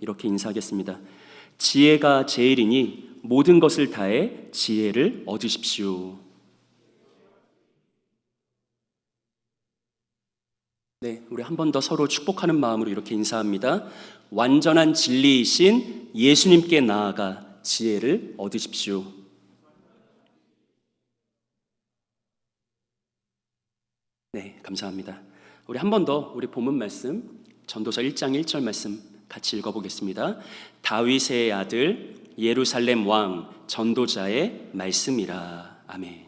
이렇게 인사하겠습니다. 지혜가 제일이니 모든 것을 다해 지혜를 얻으십시오. 네, 우리 한 번 더 서로 축복하는 마음으로 이렇게 인사합니다. 완전한 진리이신 예수님께 나아가 지혜를 얻으십시오. 네, 감사합니다. 우리 한 번 더 우리 본문 말씀 전도서 1장 1절 말씀 같이 읽어보겠습니다. 다윗의 아들 예루살렘 왕 전도자의 말씀이라. 아멘.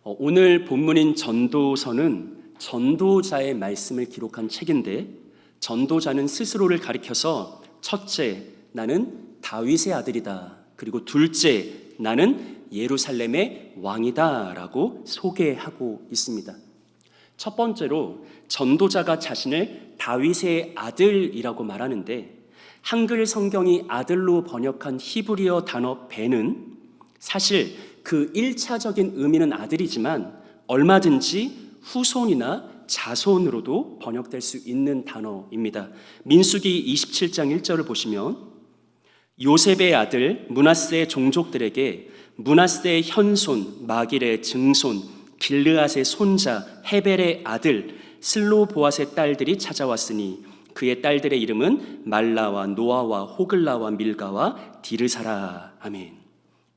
오늘 본문인 전도서는 전도자의 말씀을 기록한 책인데, 전도자는 스스로를 가리켜서 첫째, 나는 다윗의 아들이다. 그리고 둘째, 나는 예루살렘의 왕이다 라고 소개하고 있습니다. 첫 번째로 전도자가 자신을 다윗의 아들이라고 말하는데, 한글 성경이 아들로 번역한 히브리어 단어 벤은 사실 그 1차적인 의미는 아들이지만 얼마든지 후손이나 자손으로도 번역될 수 있는 단어입니다. 민수기 27장 1절을 보시면 요셉의 아들 므낫세의 종족들에게 므낫세의 현손 마길의 증손 길르앗의 손자 헤벨의 아들 슬로보앗의 딸들이 찾아왔으니 그의 딸들의 이름은 말라와 노아와 호글라와 밀가와 디르사라. 아멘.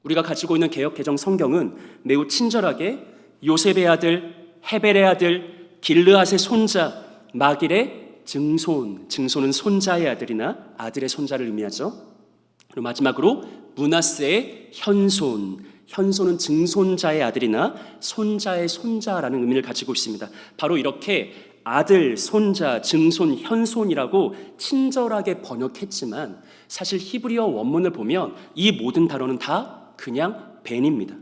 우리가 가지고 있는 개역 개정 성경은 매우 친절하게 요셉의 아들, 헤벨의 아들, 길르앗의 손자, 마길의 증손, 증손은 손자의 아들이나 아들의 손자를 의미하죠. 그리고 마지막으로 므낫세의 현손, 현손은 증손자의 아들이나 손자의 손자라는 의미를 가지고 있습니다. 바로 이렇게 아들, 손자, 증손, 현손이라고 친절하게 번역했지만 사실 히브리어 원문을 보면 이 모든 단어는 다 그냥 벤입니다.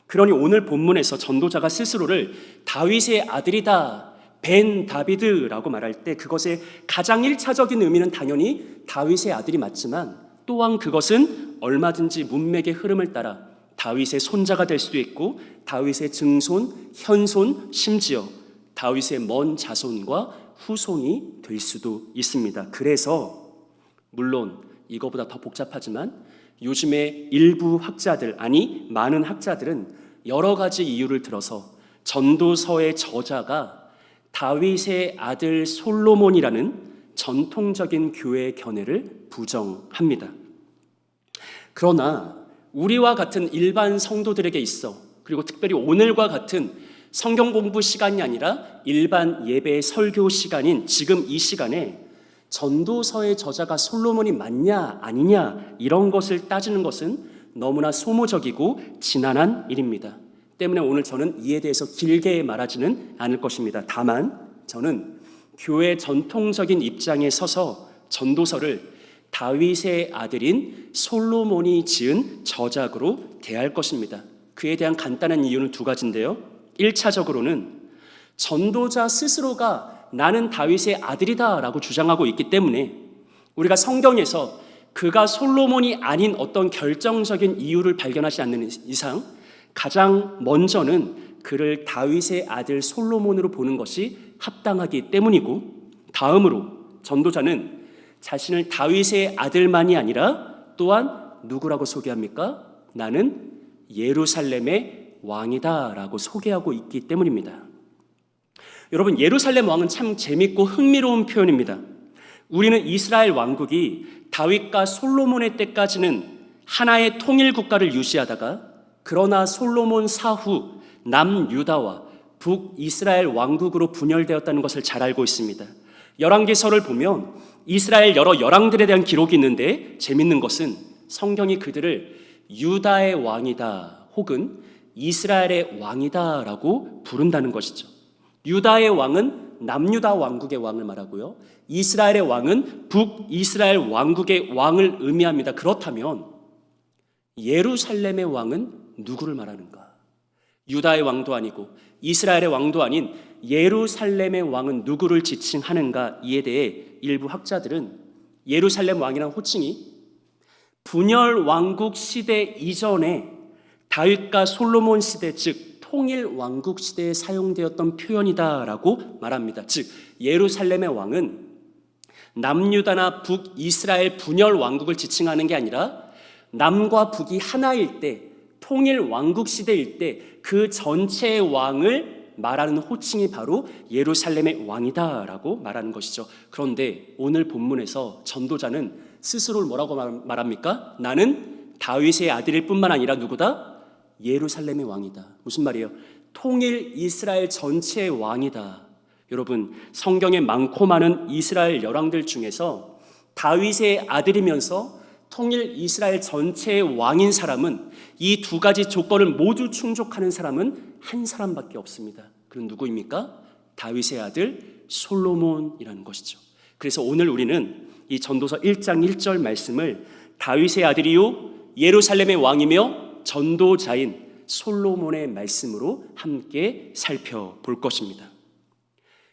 그러니 오늘 본문에서 전도자가 스스로를 다윗의 아들이다, 벤 다비드라고 말할 때 그것의 가장 1차적인 의미는 당연히 다윗의 아들이 맞지만 또한 그것은 얼마든지 문맥의 흐름을 따라 다윗의 손자가 될 수도 있고 다윗의 증손, 현손, 심지어 다윗의 먼 자손과 후손이 될 수도 있습니다. 그래서 물론 이거보다 더 복잡하지만 요즘에 일부 학자들, 아니 많은 학자들은 여러 가지 이유를 들어서 전도서의 저자가 다윗의 아들 솔로몬이라는 전통적인 교회의 견해를 부정합니다. 그러나 우리와 같은 일반 성도들에게 있어, 그리고 특별히 오늘과 같은 성경 공부 시간이 아니라 일반 예배 설교 시간인 지금 이 시간에 전도서의 저자가 솔로몬이 맞냐 아니냐 이런 것을 따지는 것은 너무나 소모적이고 지난한 일입니다. 때문에 오늘 저는 이에 대해서 길게 말하지는 않을 것입니다. 다만 저는 교회 전통적인 입장에 서서 전도서를 다윗의 아들인 솔로몬이 지은 저작으로 대할 것입니다. 그에 대한 간단한 이유는 두 가지인데요. 1차적으로는 전도자 스스로가 나는 다윗의 아들이다 라고 주장하고 있기 때문에 우리가 성경에서 그가 솔로몬이 아닌 어떤 결정적인 이유를 발견하지 않는 이상 가장 먼저는 그를 다윗의 아들 솔로몬으로 보는 것이 합당하기 때문이고, 다음으로 전도자는 자신을 다윗의 아들만이 아니라 또한 누구라고 소개합니까? 나는 예루살렘의 왕이다 라고 소개하고 있기 때문입니다. 여러분, 예루살렘 왕은 참 재밌고 흥미로운 표현입니다. 우리는 이스라엘 왕국이 다윗과 솔로몬의 때까지는 하나의 통일 국가를 유지하다가 그러나 솔로몬 사후 남유다와 북이스라엘 왕국으로 분열되었다는 것을 잘 알고 있습니다. 열왕기서를 보면 이스라엘 여러 열왕들에 대한 기록이 있는데 재밌는 것은 성경이 그들을 유다의 왕이다 혹은 이스라엘의 왕이다 라고 부른다는 것이죠. 유다의 왕은 남유다 왕국의 왕을 말하고요, 이스라엘의 왕은 북이스라엘 왕국의 왕을 의미합니다. 그렇다면 예루살렘의 왕은 누구를 말하는가? 유다의 왕도 아니고 이스라엘의 왕도 아닌 예루살렘의 왕은 누구를 지칭하는가? 이에 대해 일부 학자들은 예루살렘 왕이라는 호칭이 분열 왕국 시대 이전에 다윗과 솔로몬 시대, 즉 통일 왕국 시대에 사용되었던 표현이다라고 말합니다. 즉 예루살렘의 왕은 남유다나 북이스라엘 분열 왕국을 지칭하는 게 아니라 남과 북이 하나일 때, 통일 왕국 시대일 때 그 전체의 왕을 말하는 호칭이 바로 예루살렘의 왕이다라고 말하는 것이죠. 그런데 오늘 본문에서 전도자는 스스로를 뭐라고 말합니까? 나는 다윗의 아들일 뿐만 아니라 누구다? 예루살렘의 왕이다. 무슨 말이에요? 통일 이스라엘 전체의 왕이다. 여러분, 성경에 많고 많은 이스라엘 열왕들 중에서 다윗의 아들이면서 통일 이스라엘 전체의 왕인 사람은, 이 두 가지 조건을 모두 충족하는 사람은 한 사람밖에 없습니다. 그건 누구입니까? 다윗의 아들 솔로몬이라는 것이죠. 그래서 오늘 우리는 이 전도서 1장 1절 말씀을 다윗의 아들이요 예루살렘의 왕이며 전도자인 솔로몬의 말씀으로 함께 살펴볼 것입니다.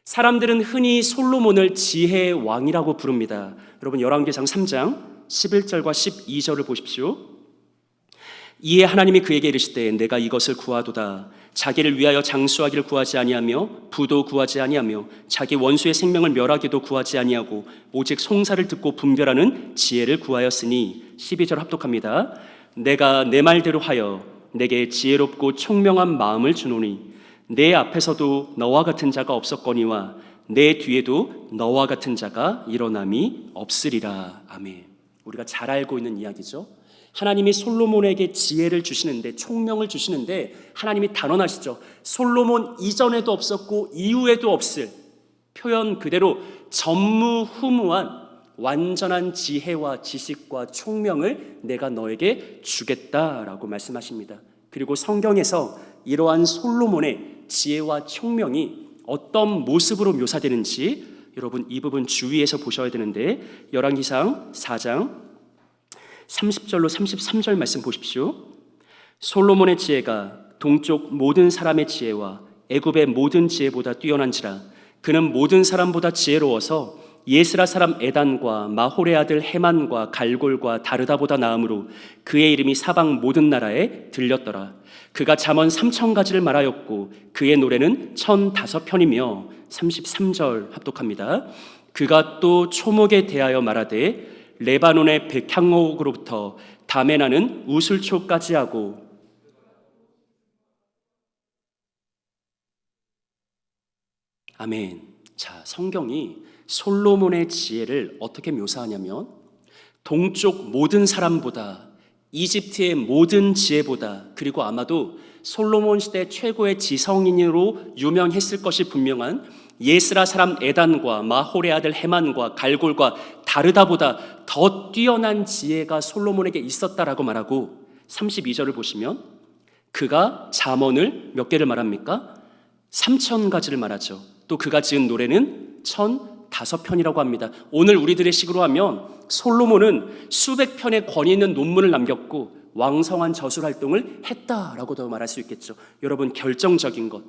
사람들은 흔히 솔로몬을 지혜의 왕이라고 부릅니다. 여러분, 열왕기상 3장 11절과 12절을 보십시오. 이에 하나님이 그에게 이르시되 내가 이것을 구하도다. 자기를 위하여 장수하기를 구하지 아니하며 부도 구하지 아니하며 자기 원수의 생명을 멸하기도 구하지 아니하고 오직 송사를 듣고 분별하는 지혜를 구하였으니. 12절 합독합니다. 내가 내 말대로 하여 내게 지혜롭고 총명한 마음을 주노니 내 앞에서도 너와 같은 자가 없었거니와 내 뒤에도 너와 같은 자가 일어남이 없으리라. 아멘. 우리가 잘 알고 있는 이야기죠. 하나님이 솔로몬에게 지혜를 주시는데, 총명을 주시는데 하나님이 단언하시죠. 솔로몬 이전에도 없었고 이후에도 없을, 표현 그대로 전무후무한 완전한 지혜와 지식과 총명을 내가 너에게 주겠다라고 말씀하십니다. 그리고 성경에서 이러한 솔로몬의 지혜와 총명이 어떤 모습으로 묘사되는지 여러분 이 부분 주의해서 보셔야 되는데, 열왕기상 4장 30절로 33절 말씀 보십시오. 솔로몬의 지혜가 동쪽 모든 사람의 지혜와 애굽의 모든 지혜보다 뛰어난지라. 그는 모든 사람보다 지혜로워서 예스라 사람 에단과 마홀의 아들 헤만과 갈골과 다르다보다 나음으로 그의 이름이 사방 모든 나라에 들렸더라. 그가 잠언 3,000가지를 말하였고 그의 노래는 1,005편이며. 33절 합독합니다. 그가 또 초목에 대하여 말하되 레바논의 백향목으로부터 담에 나는 우슬초까지 하고. 아멘. 자, 성경이 솔로몬의 지혜를 어떻게 묘사하냐면 동쪽 모든 사람보다, 이집트의 모든 지혜보다, 그리고 아마도 솔로몬 시대 최고의 지성인으로 유명했을 것이 분명한 예스라 사람 에단과 마홀의 아들 헤만과 갈골과 다르다보다 더 뛰어난 지혜가 솔로몬에게 있었다라고 말하고, 32절을 보시면 그가 잠언을 몇 개를 말합니까? 3,000가지를 말하죠. 또 그가 지은 노래는 1,005편이라고 합니다. 오늘 우리들의 식으로 하면 솔로몬은 수백 편의 권위 있는 논문을 남겼고 왕성한 저술 활동을 했다라고도 말할 수 있겠죠. 여러분, 결정적인 것,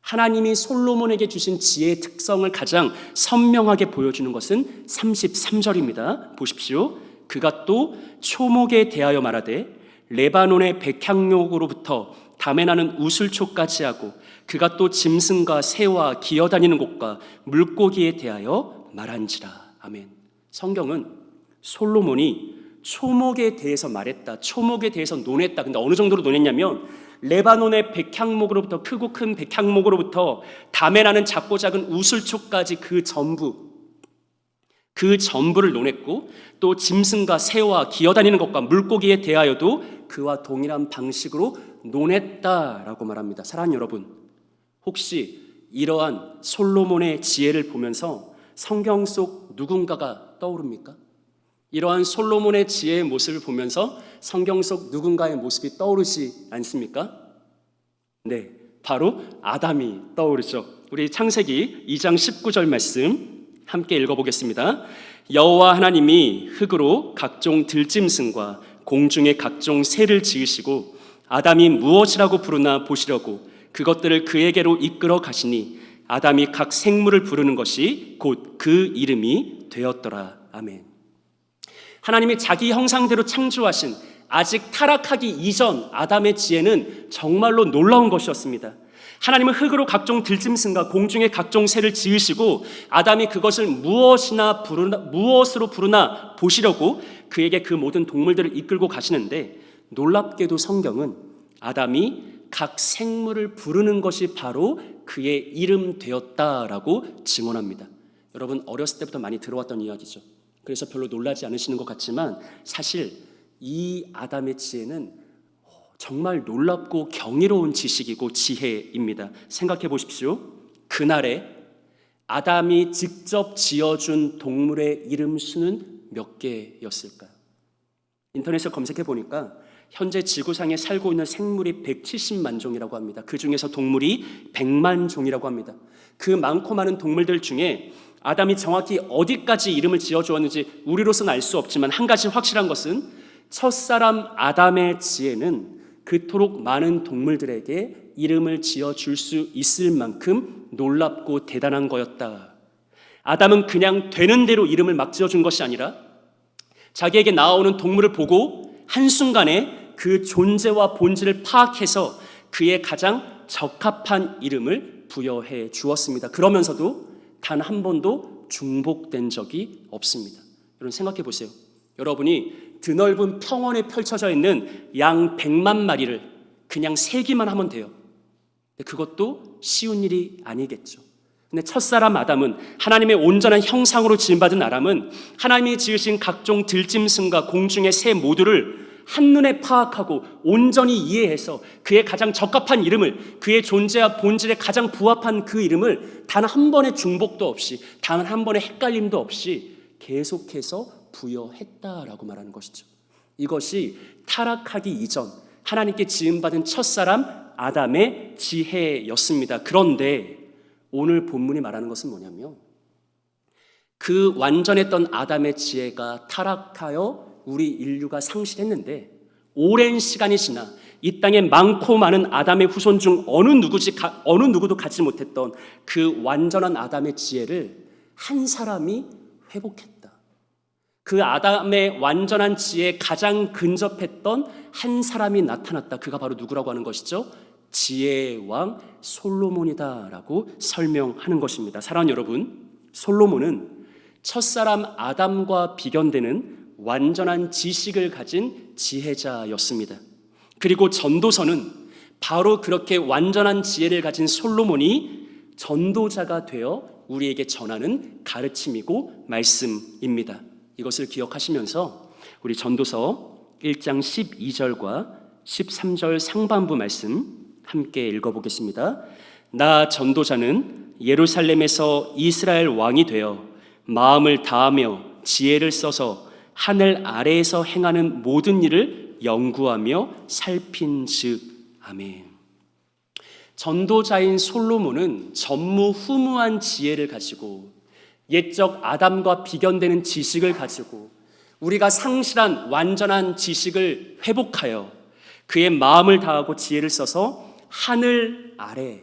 하나님이 솔로몬에게 주신 지혜의 특성을 가장 선명하게 보여주는 것은 33절입니다. 보십시오. 그가 또 초목에 대하여 말하되 레바논의 백향목으로부터 담에 나는 우슬초까지 하고 그가 또 짐승과 새와 기어다니는 곳과 물고기에 대하여 말한지라. 아멘. 성경은 솔로몬이 초목에 대해서 말했다, 초목에 대해서 논했다. 근데 어느 정도로 논했냐면 레바논의 백향목으로부터, 크고 큰 백향목으로부터 담에 나는 작고 작은 우슬초까지 그 전부를 논했고, 또 짐승과 새와 기어다니는 것과 물고기에 대하여도 그와 동일한 방식으로 논했다라고 말합니다. 사랑하는 여러분, 혹시 이러한 솔로몬의 지혜를 보면서 성경 속 누군가가 떠오릅니까? 이러한 솔로몬의 지혜의 모습을 보면서 성경 속 누군가의 모습이 떠오르지 않습니까? 네, 바로 아담이 떠오르죠. 우리 창세기 2장 19절 말씀 함께 읽어보겠습니다. 여호와 하나님이 흙으로 각종 들짐승과 공중의 각종 새를 지으시고 아담이 무엇이라고 부르나 보시려고 그것들을 그에게로 이끌어 가시니 아담이 각 생물을 부르는 것이 곧 그 이름이 되었더라. 아멘. 하나님이 자기 형상대로 창조하신 아직 타락하기 이전 아담의 지혜는 정말로 놀라운 것이었습니다. 하나님은 흙으로 각종 들짐승과 공중의 각종 새를 지으시고 아담이 그것을 무엇으로 부르나 보시려고 그에게 그 모든 동물들을 이끌고 가시는데, 놀랍게도 성경은 아담이 각 생물을 부르는 것이 바로 그의 이름 되었다라고 증언합니다. 여러분, 어렸을 때부터 많이 들어왔던 이야기죠. 그래서 별로 놀라지 않으시는 것 같지만 사실 이 아담의 지혜는 정말 놀랍고 경이로운 지식이고 지혜입니다. 생각해 보십시오. 그날에 아담이 직접 지어준 동물의 이름 수는 몇 개였을까요? 인터넷에 검색해 보니까 현재 지구상에 살고 있는 생물이 170만 종이라고 합니다. 그 중에서 동물이 100만 종이라고 합니다. 그 많고 많은 동물들 중에 아담이 정확히 어디까지 이름을 지어주었는지 우리로서는 알 수 없지만 한 가지 확실한 것은 첫사람 아담의 지혜는 그토록 많은 동물들에게 이름을 지어줄 수 있을 만큼 놀랍고 대단한 거였다. 아담은 그냥 되는 대로 이름을 막 지어준 것이 아니라 자기에게 나오는 동물을 보고 한순간에 그 존재와 본질을 파악해서 그의 가장 적합한 이름을 부여해 주었습니다. 그러면서도 단 한 번도 중복된 적이 없습니다. 여러분 생각해 보세요. 여러분이 드넓은 평원에 펼쳐져 있는 양 100만 마리를 그냥 세기만 하면 돼요. 그것도 쉬운 일이 아니겠죠. 근데 첫사람 아담은, 하나님의 온전한 형상으로 지음받은 아담은 하나님이 지으신 각종 들짐승과 공중의 새 모두를 한눈에 파악하고 온전히 이해해서 그의 가장 적합한 이름을, 그의 존재와 본질에 가장 부합한 그 이름을 단 한 번의 중복도 없이, 단 한 번의 헷갈림도 없이 계속해서 부여했다라고 말하는 것이죠. 이것이 타락하기 이전 하나님께 지음받은 첫사람 아담의 지혜였습니다. 그런데 오늘 본문이 말하는 것은 뭐냐면, 그 완전했던 아담의 지혜가 타락하여 우리 인류가 상실했는데 오랜 시간이 지나 이 땅에 많고 많은 아담의 후손 중 어느 누구도 갖지 못했던 그 완전한 아담의 지혜를 한 사람이 회복했다. 그 아담의 완전한 지혜에 가장 근접했던 한 사람이 나타났다. 그가 바로 누구라고 하는 것이죠? 지혜의 왕 솔로몬이다라고 설명하는 것입니다. 사랑하는 여러분, 솔로몬은 첫사람 아담과 비견되는 완전한 지식을 가진 지혜자였습니다. 그리고 전도서는 바로 그렇게 완전한 지혜를 가진 솔로몬이 전도자가 되어 우리에게 전하는 가르침이고 말씀입니다. 이것을 기억하시면서 우리 전도서 1장 12절과 13절 상반부 말씀 함께 읽어보겠습니다. 나 전도자는 예루살렘에서 이스라엘 왕이 되어 마음을 다하며 지혜를 써서 하늘 아래에서 행하는 모든 일을 연구하며 살핀즉. 아멘. 전도자인 솔로몬은 전무후무한 지혜를 가지고 옛적 아담과 비견되는 지식을 가지고 우리가 상실한 완전한 지식을 회복하여 그의 마음을 다하고 지혜를 써서 하늘 아래,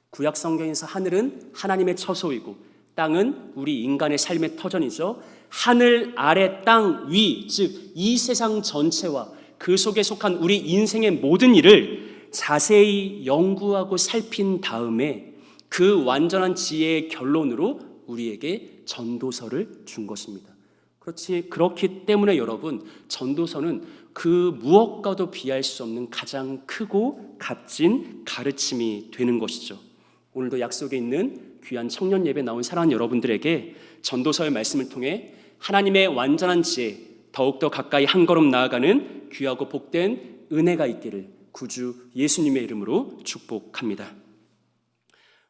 구약 성경에서 하늘은 하나님의 처소이고 땅은 우리 인간의 삶의 터전이죠. 하늘 아래 땅 위, 즉 이 세상 전체와 그 속에 속한 우리 인생의 모든 일을 자세히 연구하고 살핀 다음에 그 완전한 지혜의 결론으로 우리에게 전도서를 준 것입니다. 그렇기 때문에 여러분, 전도서는 그 무엇과도 비할 수 없는 가장 크고 값진 가르침이 되는 것이죠. 오늘도 약속에 있는 귀한 청년 예배 나온 사랑하는 여러분들에게 전도서의 말씀을 통해 하나님의 완전한 지혜, 더욱더 가까이 한 걸음 나아가는 귀하고 복된 은혜가 있기를 구주 예수님의 이름으로 축복합니다.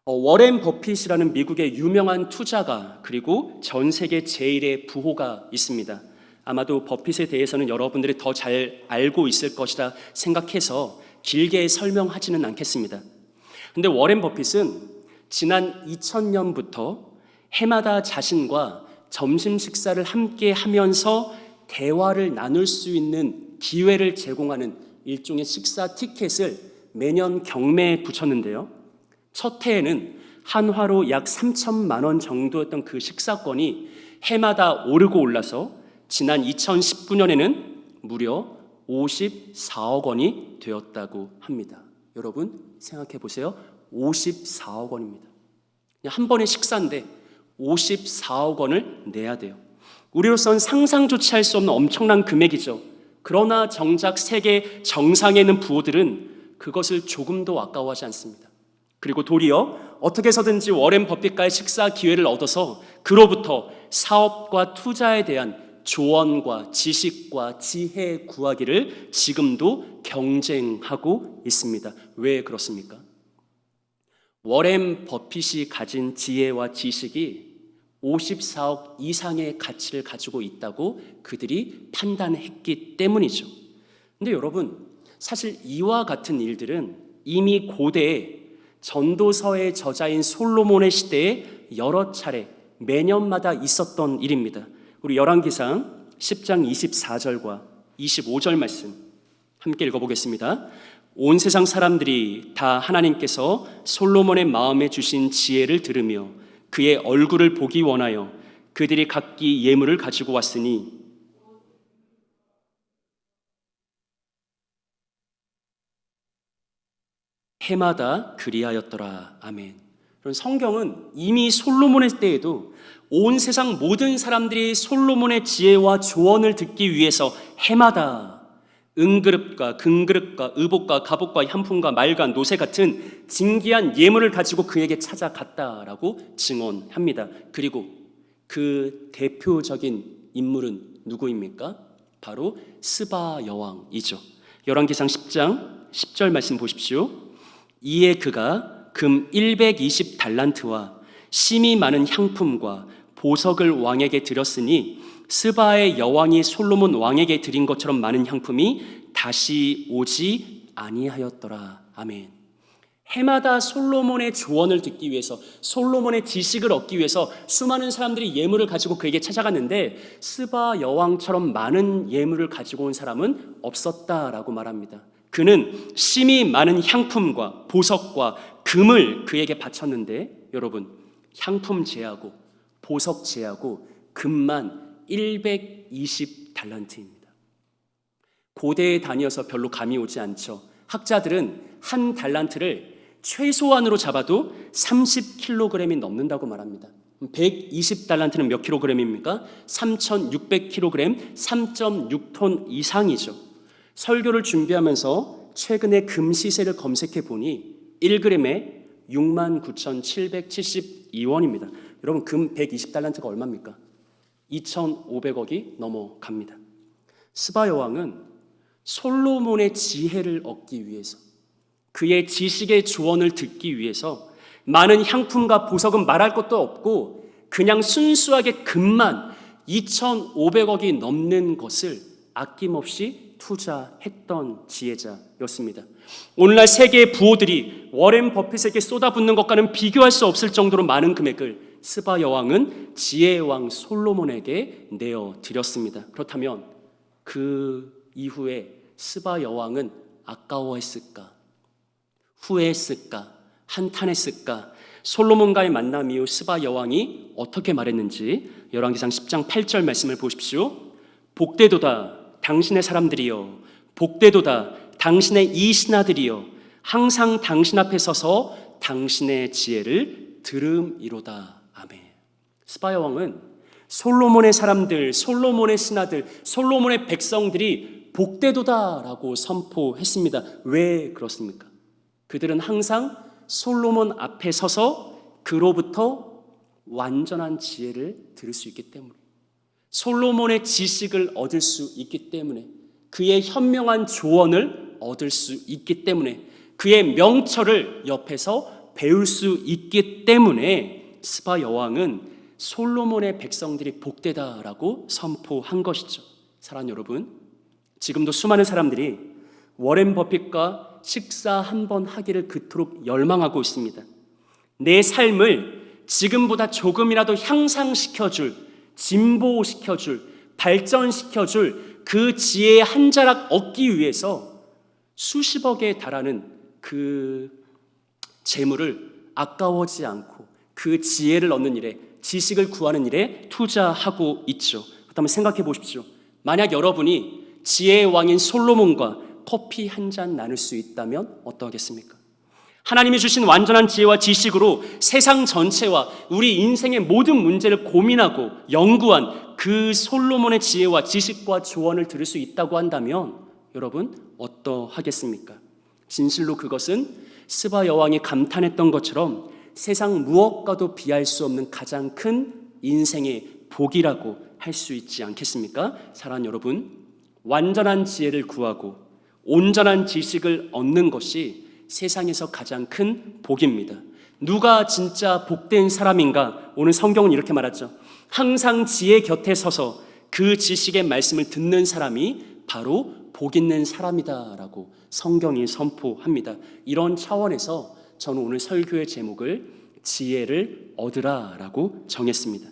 워렌 버핏이라는 미국의 유명한 투자가 그리고 전 세계 제1의 부호가 있습니다. 아마도 버핏에 대해서는 여러분들이 더 잘 알고 있을 것이다 생각해서 길게 설명하지는 않겠습니다. 근데 워렌 버핏은 지난 2000년부터 해마다 자신과 점심 식사를 함께 하면서 대화를 나눌 수 있는 기회를 제공하는 일종의 식사 티켓을 매년 경매에 붙였는데요. 첫 해에는 한화로 약 3천만 원 정도였던 그 식사권이 해마다 오르고 올라서 지난 2019년에는 무려 54억 원이 되었다고 합니다. 여러분 생각해 보세요. 54억 원입니다. 그냥 한 번의 식사인데 54억 원을 내야 돼요. 우리로서는 상상조차 할 수 없는 엄청난 금액이죠. 그러나 정작 세계 정상에 있는 부호들은 그것을 조금도 아까워하지 않습니다. 그리고 도리어 어떻게 해서든지 워렌 버핏과의 식사 기회를 얻어서 그로부터 사업과 투자에 대한 조언과 지식과 지혜 구하기를 지금도 경쟁하고 있습니다. 왜 그렇습니까? 워렌 버핏이 가진 지혜와 지식이 54억 이상의 가치를 가지고 있다고 그들이 판단했기 때문이죠. 근데 여러분, 사실 이와 같은 일들은 이미 고대에 전도서의 저자인 솔로몬의 시대에 여러 차례 매년마다 있었던 일입니다. 우리 열왕기상 10장 24절과 25절 말씀 함께 읽어보겠습니다. 온 세상 사람들이 다 하나님께서 솔로몬의 마음에 주신 지혜를 들으며 그의 얼굴을 보기 원하여 그들이 각기 예물을 가지고 왔으니 해마다 그리하였더라. 아멘. 그런 성경은 이미 솔로몬의 때에도 온 세상 모든 사람들이 솔로몬의 지혜와 조언을 듣기 위해서 해마다 은그릇과 금그릇과 의복과 갑옷과 향품과 말과 노새 같은 진귀한 예물을 가지고 그에게 찾아갔다라고 증언합니다. 그리고 그 대표적인 인물은 누구입니까? 바로 스바 여왕이죠. 열왕기상 10장 10절 말씀 보십시오. 이에 그가 금 120달란트와 심이 많은 향품과 보석을 왕에게 드렸으니 스바의 여왕이 솔로몬 왕에게 드린 것처럼 많은 향품이 다시 오지 아니하였더라. 아멘. 해마다 솔로몬의 조언을 듣기 위해서, 솔로몬의 지식을 얻기 위해서 수많은 사람들이 예물을 가지고 그에게 찾아갔는데 스바 여왕처럼 많은 예물을 가지고 온 사람은 없었다라고 말합니다. 그는 심이 많은 향품과 보석과 금을 그에게 바쳤는데 여러분, 향품 제하고 보석 제하고 금만 120달란트입니다. 고대에 다니어서 별로 감이 오지 않죠. 학자들은 한 달란트를 최소한으로 잡아도 30kg이 넘는다고 말합니다. 120달란트는 몇 킬로그램입니까? 3600kg, 3.6톤 이상이죠. 설교를 준비하면서 최근에 금 시세를 검색해 보니 1g에 69,772원입니다. 여러분, 금 120달란트가 얼마입니까? 2,500억이 넘어갑니다. 스바 여왕은 솔로몬의 지혜를 얻기 위해서, 그의 지식의 조언을 듣기 위해서 많은 향품과 보석은 말할 것도 없고 그냥 순수하게 금만 2,500억이 넘는 것을 아낌없이 투자했던 지혜자였습니다. 오늘날 세계의 부호들이 워렌 버핏에게 쏟아붓는 것과는 비교할 수 없을 정도로 많은 금액을 스바 여왕은 지혜의 왕 솔로몬에게 내어드렸습니다. 그렇다면 그 이후에 스바 여왕은 아까워했을까? 후회했을까? 한탄했을까? 솔로몬과의 만남 이후 스바 여왕이 어떻게 말했는지 열왕기상 10장 8절 말씀을 보십시오. 복되도다 당신의 사람들이여, 복되도다 당신의 이 신하들이여, 항상 당신 앞에 서서 당신의 지혜를 들음이로다. 아멘. 스바 여왕은 솔로몬의 사람들, 솔로몬의 신하들, 솔로몬의 백성들이 복되도다라고 선포했습니다. 왜 그렇습니까? 그들은 항상 솔로몬 앞에 서서 그로부터 완전한 지혜를 들을 수 있기 때문에, 솔로몬의 지식을 얻을 수 있기 때문에, 그의 현명한 조언을 얻을 수 있기 때문에, 그의 명철을 옆에서 배울 수 있기 때문에 스바 여왕은 솔로몬의 백성들이 복되다라고 선포한 것이죠. 사랑하는 여러분, 지금도 수많은 사람들이 워렌 버핏과 식사 한 번 하기를 그토록 열망하고 있습니다. 내 삶을 지금보다 조금이라도 향상시켜줄, 진보시켜줄, 발전시켜줄 그 지혜의 한 자락 얻기 위해서 수십억에 달하는 그 재물을 아까워하지 않고 그 지혜를 얻는 일에, 지식을 구하는 일에 투자하고 있죠. 그렇다면 생각해 보십시오. 만약 여러분이 지혜의 왕인 솔로몬과 커피 한 잔 나눌 수 있다면 어떠하겠습니까? 하나님이 주신 완전한 지혜와 지식으로 세상 전체와 우리 인생의 모든 문제를 고민하고 연구한 그 솔로몬의 지혜와 지식과 조언을 들을 수 있다고 한다면 여러분 어떠하겠습니까? 진실로 그것은 스바 여왕이 감탄했던 것처럼 세상 무엇과도 비할 수 없는 가장 큰 인생의 복이라고 할 수 있지 않겠습니까? 사랑하는 여러분, 완전한 지혜를 구하고 온전한 지식을 얻는 것이 세상에서 가장 큰 복입니다. 누가 진짜 복된 사람인가? 오늘 성경은 이렇게 말하죠. 항상 지혜 곁에 서서 그 지식의 말씀을 듣는 사람이 바로 복 있는 사람이다라고 성경이 선포합니다. 이런 차원에서 저는 오늘 설교의 제목을 지혜를 얻으라라고 정했습니다.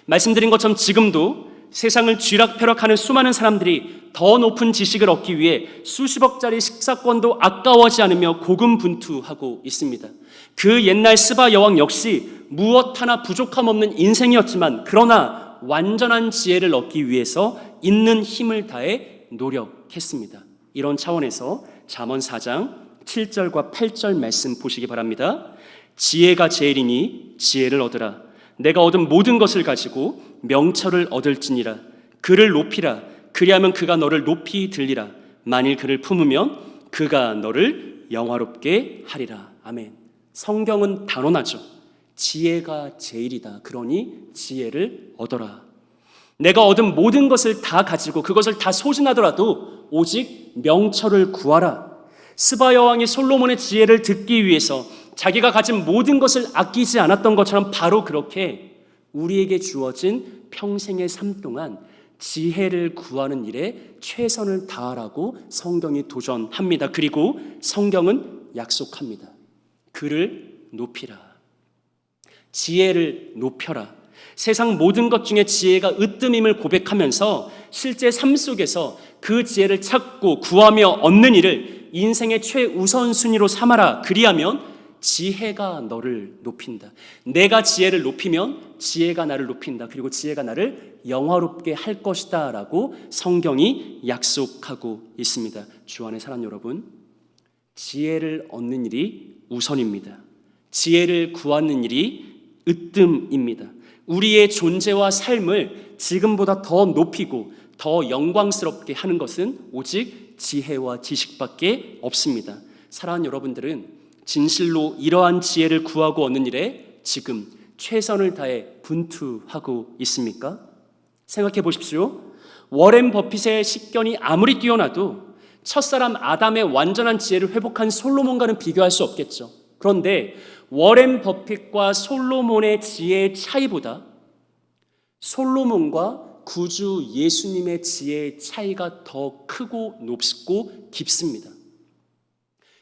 말씀드린 것처럼 지금도 세상을 쥐락펴락하는 수많은 사람들이 더 높은 지식을 얻기 위해 수십억짜리 식사권도 아까워하지 않으며 고군분투하고 있습니다. 그 옛날 스바 여왕 역시 무엇 하나 부족함 없는 인생이었지만 그러나 완전한 지혜를 얻기 위해서 있는 힘을 다해 노력했습니다. 이런 차원에서 잠언 4장 7절과 8절 말씀 보시기 바랍니다. 지혜가 제일이니 지혜를 얻으라. 내가 얻은 모든 것을 가지고 명철을 얻을지니라. 그를 높이라. 그리하면 그가 너를 높이 들리라. 만일 그를 품으면 그가 너를 영화롭게 하리라. 아멘. 성경은 단언하죠. 지혜가 제일이다. 그러니 지혜를 얻어라. 내가 얻은 모든 것을 다 가지고 그것을 다 소진하더라도 오직 명철을 구하라. 스바 여왕이 솔로몬의 지혜를 듣기 위해서 자기가 가진 모든 것을 아끼지 않았던 것처럼 바로 그렇게 우리에게 주어진 평생의 삶 동안 지혜를 구하는 일에 최선을 다하라고 성경이 도전합니다. 그리고 성경은 약속합니다. 그를 높이라. 지혜를 높여라. 세상 모든 것 중에 지혜가 으뜸임을 고백하면서 실제 삶 속에서 그 지혜를 찾고 구하며 얻는 일을 인생의 최우선순위로 삼아라. 그리하면 지혜가 너를 높인다. 내가 지혜를 높이면 지혜가 나를 높인다. 그리고 지혜가 나를 영화롭게 할 것이다 라고 성경이 약속하고 있습니다. 주 안에 사랑하는 여러분, 지혜를 얻는 일이 우선입니다. 지혜를 구하는 일이 으뜸입니다. 우리의 존재와 삶을 지금보다 더 높이고 더 영광스럽게 하는 것은 오직 지혜와 지식밖에 없습니다. 사랑하는 여러분들은 진실로 이러한 지혜를 구하고 얻는 일에 지금 최선을 다해 분투하고 있습니까? 생각해 보십시오. 워렌 버핏의 식견이 아무리 뛰어나도 첫사람 아담의 완전한 지혜를 회복한 솔로몬과는 비교할 수 없겠죠. 그런데 워렌 버핏과 솔로몬의 지혜의 차이보다 솔로몬과 구주 예수님의 지혜의 차이가 더 크고 높고 깊습니다.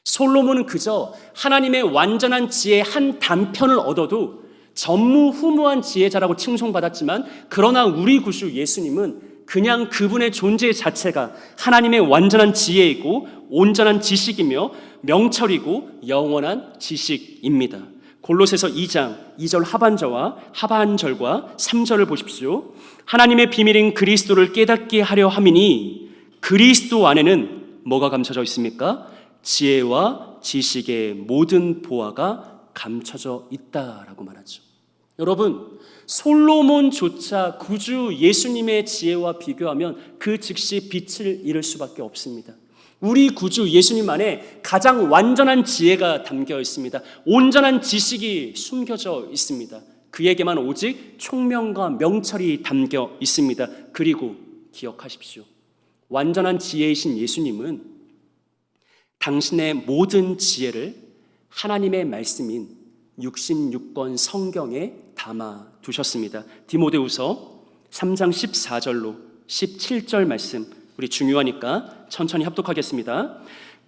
솔로몬은 그저 하나님의 완전한 지혜의 한 단편을 얻어도 전무후무한 지혜자라고 칭송받았지만 그러나 우리 구주 예수님은 그냥 그분의 존재 자체가 하나님의 완전한 지혜이고 온전한 지식이며 명철이고 영원한 지식입니다. 골로새서 2장 2절 하반절과 3절을 보십시오. 하나님의 비밀인 그리스도를 깨닫게 하려 함이니 그리스도 안에는 뭐가 감춰져 있습니까? 지혜와 지식의 모든 보화가 감춰져 있다라고 말하죠. 여러분, 솔로몬조차 구주 예수님의 지혜와 비교하면 그 즉시 빛을 잃을 수밖에 없습니다. 우리 구주 예수님 안에 가장 완전한 지혜가 담겨 있습니다. 온전한 지식이 숨겨져 있습니다. 그에게만 오직 총명과 명철이 담겨 있습니다. 그리고 기억하십시오. 완전한 지혜이신 예수님은 당신의 모든 지혜를 하나님의 말씀인 66권 성경에 담아 두셨습니다. 디모데후서 3장 14절로 17절 말씀, 우리 중요하니까 천천히 합독하겠습니다.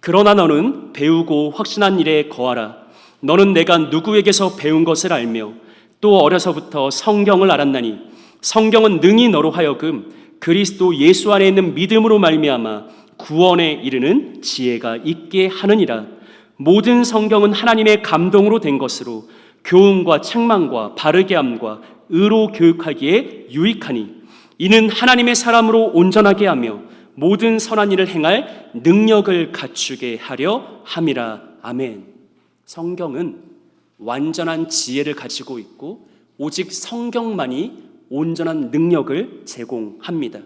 그러나 너는 배우고 확신한 일에 거하라. 너는 내가 누구에게서 배운 것을 알며 또 어려서부터 성경을 알았나니 성경은 능히 너로 하여금 그리스도 예수 안에 있는 믿음으로 말미암아 구원에 이르는 지혜가 있게 하느니라. 모든 성경은 하나님의 감동으로 된 것으로 교훈과 책망과 바르게 함과 의로 교육하기에 유익하니 이는 하나님의 사람으로 온전하게 하며 모든 선한 일을 행할 능력을 갖추게 하려 함이라. 아멘. 성경은 완전한 지혜를 가지고 있고 오직 성경만이 온전한 능력을 제공합니다.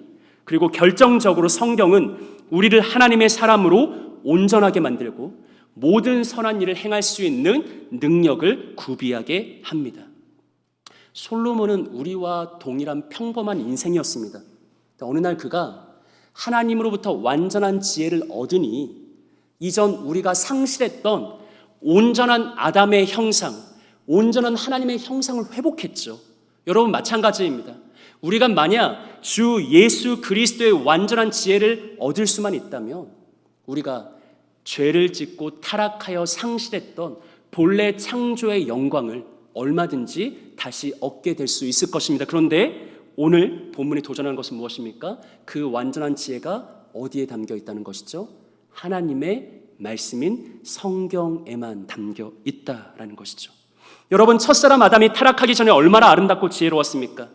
그리고 결정적으로 성경은 우리를 하나님의 사람으로 온전하게 만들고 모든 선한 일을 행할 수 있는 능력을 구비하게 합니다. 솔로몬은 우리와 동일한 평범한 인생이었습니다. 어느 날 그가 하나님으로부터 완전한 지혜를 얻으니 이전 우리가 상실했던 온전한 아담의 형상, 온전한 하나님의 형상을 회복했죠. 여러분 마찬가지입니다. 우리가 만약 주 예수 그리스도의 완전한 지혜를 얻을 수만 있다면 우리가 죄를 짓고 타락하여 상실했던 본래 창조의 영광을 얼마든지 다시 얻게 될 수 있을 것입니다. 그런데 오늘 본문이 도전하는 것은 무엇입니까? 그 완전한 지혜가 어디에 담겨 있다는 것이죠? 하나님의 말씀인 성경에만 담겨 있다라는 것이죠. 여러분, 첫사람 아담이 타락하기 전에 얼마나 아름답고 지혜로웠습니까?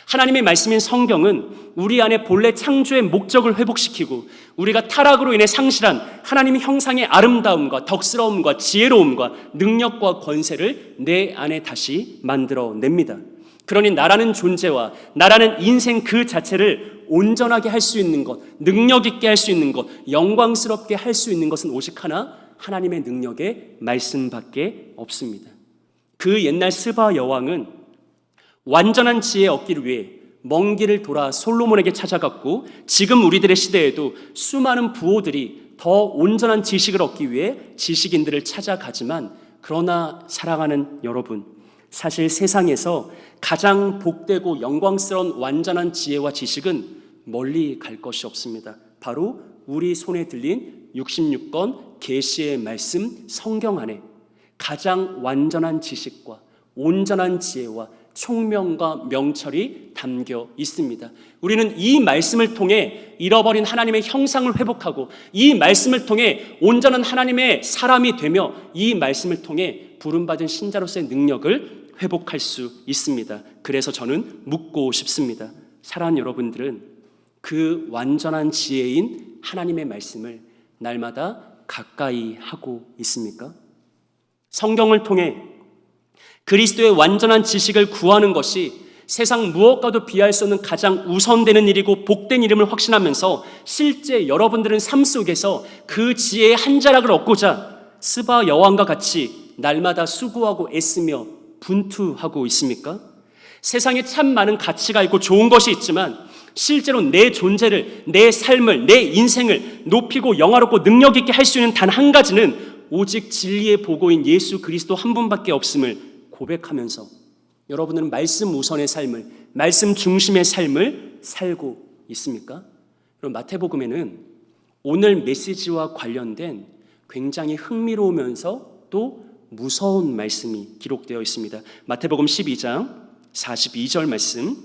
하나님의 말씀인 성경은 우리 안에 본래 창조의 목적을 회복시키고 우리가 타락으로 인해 상실한 하나님의 형상의 아름다움과 덕스러움과 지혜로움과 능력과 권세를 내 안에 다시 만들어냅니다. 그러니 나라는 존재와 나라는 인생 그 자체를 온전하게 할 수 있는 것, 능력 있게 할 수 있는 것, 영광스럽게 할 수 있는 것은 오직 하나, 하나님의 능력의 말씀밖에 없습니다. 그 옛날 스바 여왕은 완전한 지혜 얻기를 위해 먼 길을 돌아 솔로몬에게 찾아갔고 지금 우리들의 시대에도 수많은 부호들이 더 온전한 지식을 얻기 위해 지식인들을 찾아가지만 그러나 사랑하는 여러분, 사실 세상에서 가장 복되고 영광스러운 완전한 지혜와 지식은 멀리 갈 것이 없습니다. 바로 우리 손에 들린 66권 계시의 말씀 성경 안에 가장 완전한 지식과 온전한 지혜와 총명과 명철이 담겨 있습니다. 우리는 이 말씀을 통해 잃어버린 하나님의 형상을 회복하고 이 말씀을 통해 온전한 하나님의 사람이 되며 이 말씀을 통해 부름받은 신자로서의 능력을 회복할 수 있습니다. 그래서 저는 묻고 싶습니다. 사랑하는 여러분들은 그 완전한 지혜인 하나님의 말씀을 날마다 가까이 하고 있습니까? 성경을 통해 그리스도의 완전한 지식을 구하는 것이 세상 무엇과도 비할 수 없는 가장 우선되는 일이고 복된 이름을 확신하면서 실제 여러분들은 삶 속에서 그 지혜의 한 자락을 얻고자 스바 여왕과 같이 날마다 수고하고 애쓰며 분투하고 있습니까? 세상에 참 많은 가치가 있고 좋은 것이 있지만 실제로 내 존재를, 내 삶을, 내 인생을 높이고 영화롭고 능력 있게 할 수 있는 단 한 가지는 오직 진리의 보고인 예수 그리스도 한 분밖에 없음을 고백하면서 여러분들은 말씀 우선의 삶을, 말씀 중심의 삶을 살고 있습니까? 그럼 마태복음에는 오늘 메시지와 관련된 굉장히 흥미로우면서 또 무서운 말씀이 기록되어 있습니다. 마태복음 12장 42절 말씀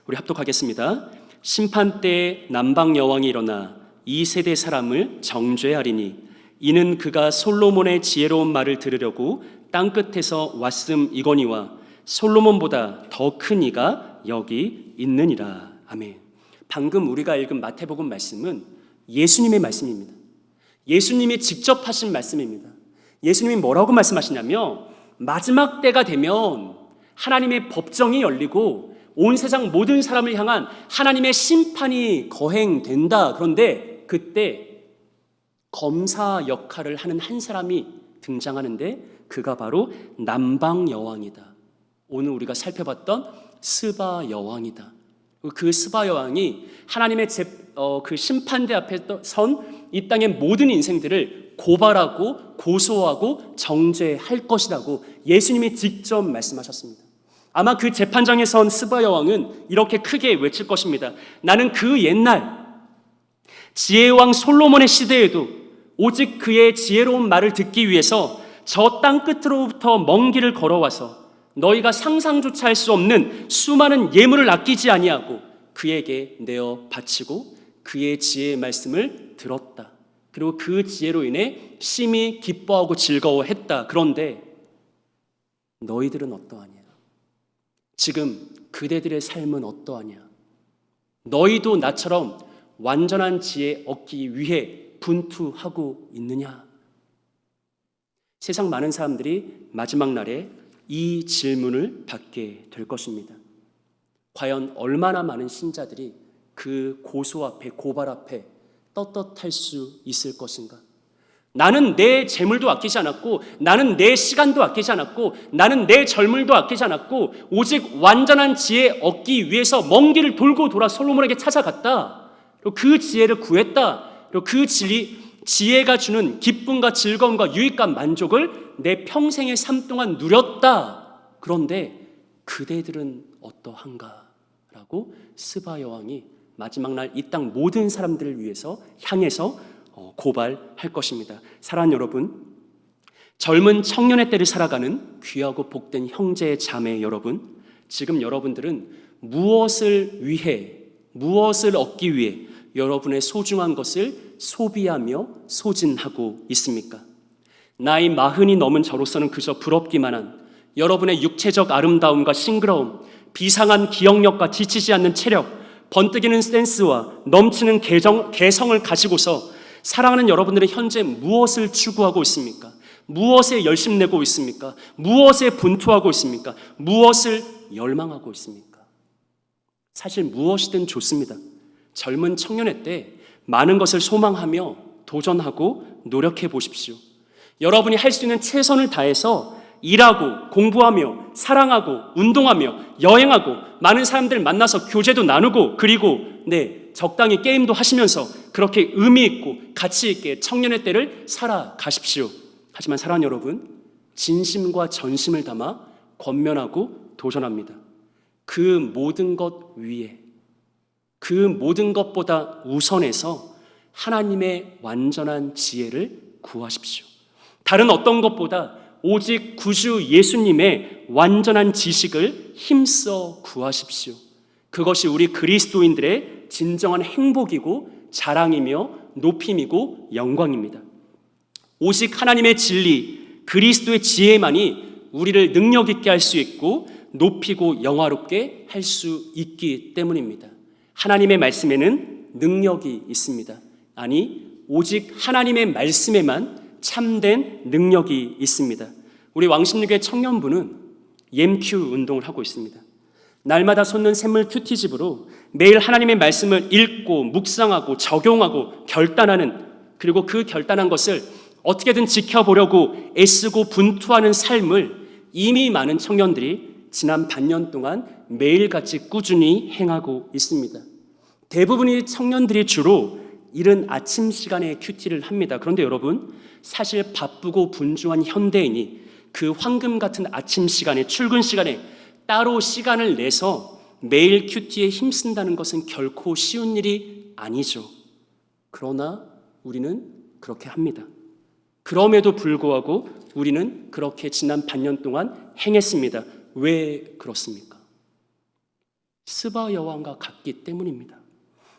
우리 합독하겠습니다. 심판 때에 남방 여왕이 일어나 이 세대 사람을 정죄하리니 이는 그가 솔로몬의 지혜로운 말을 들으려고 땅끝에서 왔음이거니와 솔로몬보다 더 큰 이가 여기 있느니라. 아멘. 방금 우리가 읽은 마태복음 말씀은 예수님의 말씀입니다. 예수님이 직접 하신 말씀입니다. 예수님이 뭐라고 말씀하시냐면 마지막 때가 되면 하나님의 법정이 열리고 온 세상 모든 사람을 향한 하나님의 심판이 거행된다. 그런데 그때 검사 역할을 하는 한 사람이 등장하는데 그가 바로 남방 여왕이다. 오늘 우리가 살펴봤던 스바 여왕이다. 그 스바 여왕이 하나님의 그 심판대 앞에 선 이 땅의 모든 인생들을 고발하고 고소하고 정죄할 것이라고 예수님이 직접 말씀하셨습니다. 아마 그 재판장에 선 스바 여왕은 이렇게 크게 외칠 것입니다. 나는 그 옛날 지혜왕 솔로몬의 시대에도 오직 그의 지혜로운 말을 듣기 위해서 저 땅 끝으로부터 먼 길을 걸어와서 너희가 상상조차 할 수 없는 수많은 예물을 아끼지 아니하고 그에게 내어 바치고 그의 지혜의 말씀을 들었다. 그리고 그 지혜로 인해 심히 기뻐하고 즐거워했다. 그런데 너희들은 어떠하냐? 지금 그대들의 삶은 어떠하냐? 너희도 나처럼 완전한 지혜 얻기 위해 분투하고 있느냐? 세상 많은 사람들이 마지막 날에 이 질문을 받게 될 것입니다. 과연 얼마나 많은 신자들이 그 고소 앞에, 고발 앞에 떳떳할 수 있을 것인가? 나는 내 재물도 아끼지 않았고, 나는 내 시간도 아끼지 않았고, 나는 내 젊음도 아끼지 않았고, 오직 완전한 지혜 얻기 위해서 먼 길을 돌고 돌아 솔로몬에게 찾아갔다. 그리고 그 지혜를 구했다. 그리고 그 지혜가 주는 기쁨과 즐거움과 유익과 만족을 내 평생의 삶 동안 누렸다. 그런데 그대들은 어떠한가? 라고 스바 여왕이 마지막 날 이 땅 모든 사람들을 위해서 향해서 고발할 것입니다. 사랑하는 여러분, 젊은 청년의 때를 살아가는 귀하고 복된 형제 자매 여러분, 지금 여러분들은 무엇을 위해, 무엇을 얻기 위해 여러분의 소중한 것을 소비하며 소진하고 있습니까? 나이 40이 넘은 저로서는 그저 부럽기만 한 여러분의 육체적 아름다움과 싱그러움, 비상한 기억력과 지치지 않는 체력, 번뜩이는 센스와 넘치는 개성을 가지고서 사랑하는 여러분들은 현재 무엇을 추구하고 있습니까? 무엇에 열심 내고 있습니까? 무엇에 분투하고 있습니까? 무엇을 열망하고 있습니까? 사실 무엇이든 좋습니다. 젊은 청년의 때 많은 것을 소망하며 도전하고 노력해 보십시오. 여러분이 할 수 있는 최선을 다해서 일하고 공부하며 사랑하고 운동하며 여행하고 많은 사람들 만나서 교제도 나누고 그리고 적당히 게임도 하시면서 그렇게 의미 있고 가치 있게 청년의 때를 살아가십시오. 하지만 사랑하는 여러분, 진심과 전심을 담아 권면하고 도전합니다. 그 모든 것 위에, 그 모든 것보다 우선해서 하나님의 완전한 지혜를 구하십시오. 다른 어떤 것보다 오직 구주 예수님의 완전한 지식을 힘써 구하십시오. 그것이 우리 그리스도인들의 진정한 행복이고 자랑이며 높임이고 영광입니다. 오직 하나님의 진리, 그리스도의 지혜만이 우리를 능력 있게 할 수 있고 높이고 영화롭게 할 수 있기 때문입니다. 하나님의 말씀에는 능력이 있습니다. 아니, 오직 하나님의 말씀에만 참된 능력이 있습니다. 우리 왕십리교회 청년부는 옌큐 운동을 하고 있습니다. 날마다 솟는 샘물 큐티집으로 매일 하나님의 말씀을 읽고 묵상하고 적용하고 결단하는, 그리고 그 결단한 것을 어떻게든 지켜보려고 애쓰고 분투하는 삶을 이미 많은 청년들이 지난 반년 동안 매일같이 꾸준히 행하고 있습니다. 대부분의 청년들이 주로 이른 아침 시간에 큐티를 합니다. 그런데 여러분, 사실 바쁘고 분주한 현대인이 그 황금 같은 아침 시간에, 출근 시간에 따로 시간을 내서 매일 큐티에 힘쓴다는 것은 결코 쉬운 일이 아니죠. 그러나 우리는 그렇게 합니다. 그럼에도 불구하고 우리는 그렇게 지난 반년 동안 행했습니다. 왜 그렇습니까? 스바 여왕과 같기 때문입니다.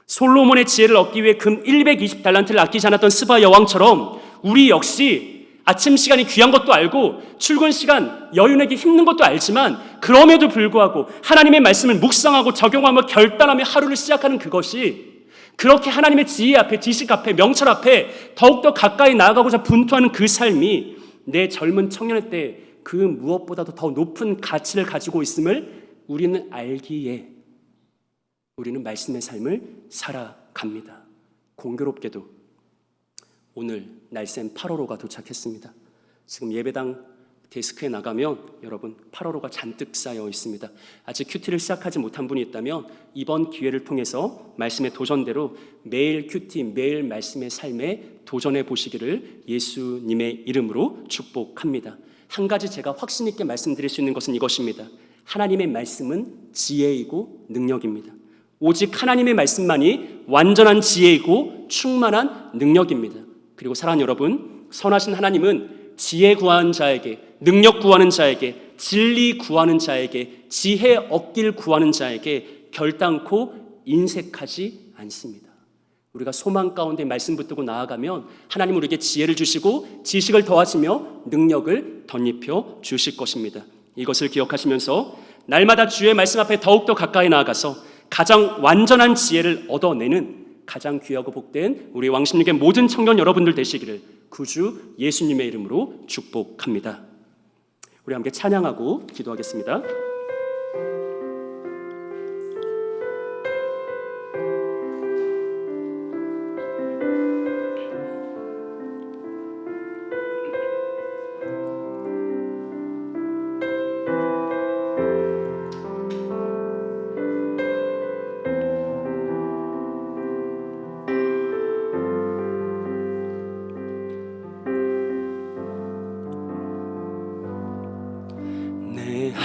솔로몬의 지혜를 얻기 위해 금 120달란트를 아끼지 않았던 스바 여왕처럼 우리 역시 아침 시간이 귀한 것도 알고 출근 시간 여유 내기 힘든 것도 알지만 그럼에도 불구하고 하나님의 말씀을 묵상하고 적용하며 결단하며 하루를 시작하는 그것이, 그렇게 하나님의 지혜 앞에, 지식 앞에, 명철 앞에 더욱더 가까이 나아가고자 분투하는 그 삶이 내 젊은 청년의 때 그 무엇보다도 더 높은 가치를 가지고 있음을 우리는 알기에 우리는 말씀의 삶을 살아갑니다. 공교롭게도 오늘 날쌘 8월호가 도착했습니다. 지금 예배당 데스크에 나가면 여러분 8월호가 잔뜩 쌓여 있습니다. 아직 큐티를 시작하지 못한 분이 있다면 이번 기회를 통해서 말씀의 도전대로 매일 큐티, 매일 말씀의 삶에 도전해 보시기를 예수님의 이름으로 축복합니다. 한 가지 제가 확신 있게 말씀드릴 수 있는 것은 이것입니다. 하나님의 말씀은 지혜이고 능력입니다. 오직 하나님의 말씀만이 완전한 지혜이고 충만한 능력입니다. 그리고 사랑하는 여러분, 선하신 하나님은 지혜 구하는 자에게, 능력 구하는 자에게, 진리 구하는 자에게, 지혜 얻길 구하는 자에게 결단코 인색하지 않습니다. 우리가 소망 가운데 말씀 붙들고 나아가면 하나님 우리에게 지혜를 주시고 지식을 더하시며 능력을 덧입혀 주실 것입니다. 이것을 기억하시면서 날마다 주의 말씀 앞에 더욱더 가까이 나아가서 가장 완전한 지혜를 얻어내는 가장 귀하고 복된 우리 왕십리교회 모든 청년 여러분들 되시기를 구주 예수님의 이름으로 축복합니다. 우리 함께 찬양하고 기도하겠습니다.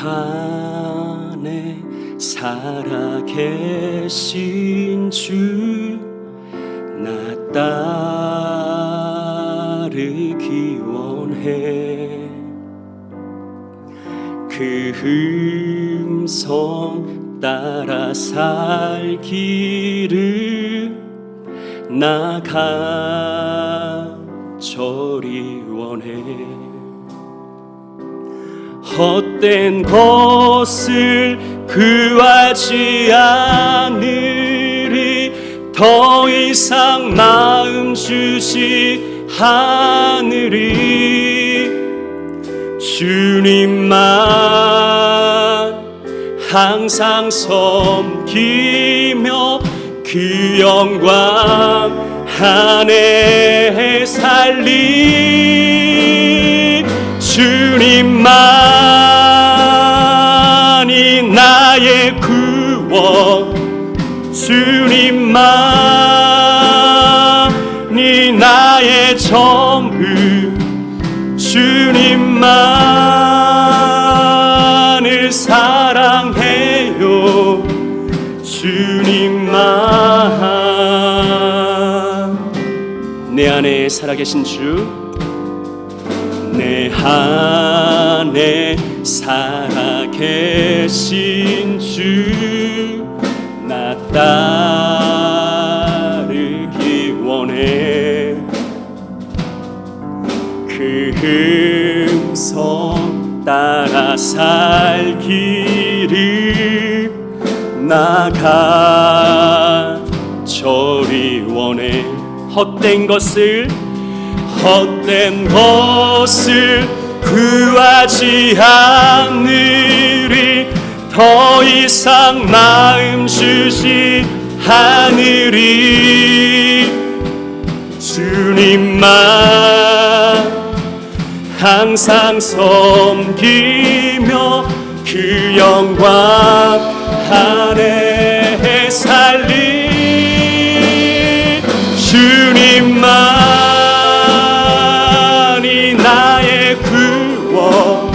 안에 살아계신 주 나 따르기 원해. 그 음성 따라 살 길을 나 간절히 원해. 헛된 것을 구하지 않으리. 더 이상 마음 주지 않으리. 주님만 항상 섬기며 그 영광 안에 살리. 주님만이 나의 구원, 주님만이 나의 전부, 주님만을 사랑해요. 주님만 내 안에 살아계신 주, 내 안에 살아계신 주 나 따르기 원해. 그 음성 따라 살 길을 나 간절히 원해. 헛된 것을 구하지 않으리. 더 이상 마음 주지 않으리. 주님만 항상 섬기며 그 영광 안에 살리. 주님만이 나의 구원,